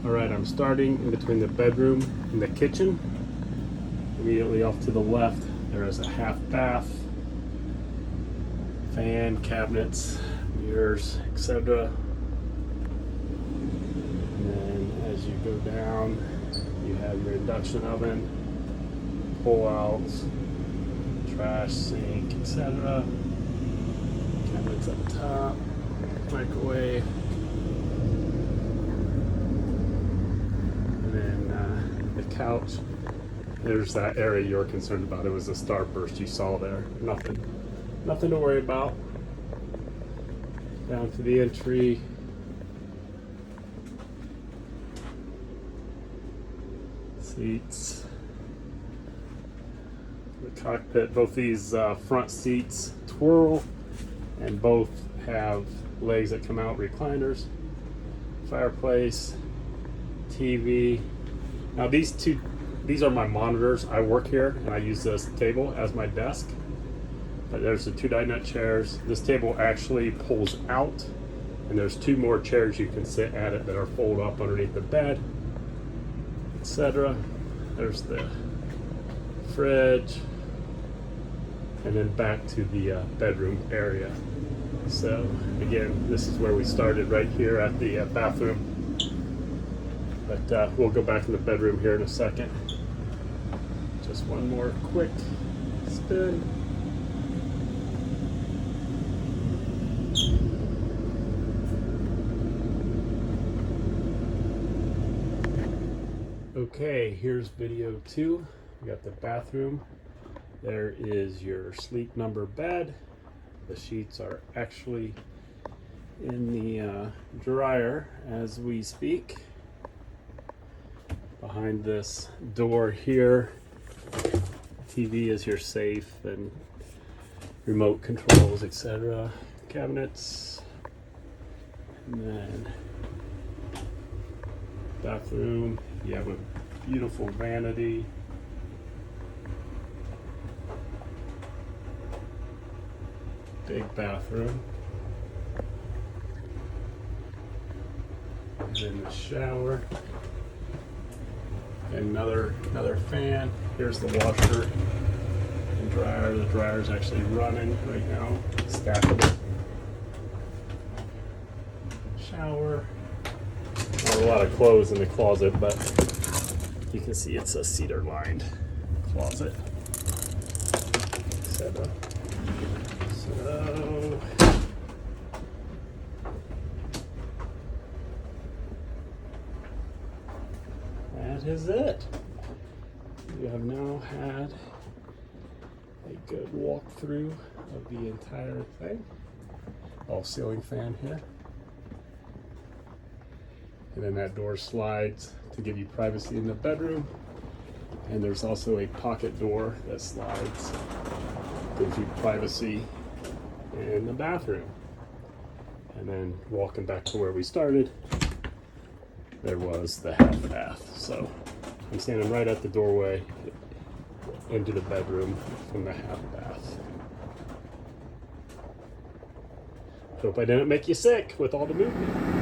Alright, I'm starting in between the bedroom and the kitchen. Immediately off to the left, there is a half bath, fan, cabinets, mirrors, etc. And then as you go down, you have your induction oven, pull-outs, trash, sink, etc. Cabinets up top, microwave. The couch, there's that area you're concerned about. It was a starburst you saw there. Nothing to worry about. Down to the entry. Seats. The cockpit, both these front seats twirl and both have legs that come out, recliners. Fireplace, TV. Now these are my monitors. I work here and I use this table as my desk. But there's the two dinette chairs. This table actually pulls out and there's two more chairs you can sit at it that are fold up underneath the bed, etc. There's the fridge and then back to the bedroom area. So again, this is where we started, right here at the bathroom. But we'll go back in the bedroom here in a second. Just one more quick spin. Okay, here's video 2. We got the bathroom. There is your sleep number bed. The sheets are actually in the dryer as we speak. Behind this door here, TV is your safe and remote controls, etc. Cabinets, and then bathroom. You have a beautiful vanity. Big bathroom. And then the shower. Another fan. Here's the washer and dryer. The dryer is actually running right now. Stackable. Shower. Not a lot of clothes in the closet, but you can see it's a cedar lined closet, etc. So that is it. We have now had a good walkthrough of the entire thing. All ceiling fan here. And then that door slides to give you privacy in the bedroom. And there's also a pocket door that slides, gives you privacy in the bathroom. And then walking back to where we started, there was the half bath. So I'm standing right at the doorway into the bedroom from the half bath. Hope I didn't make you sick with all the movement.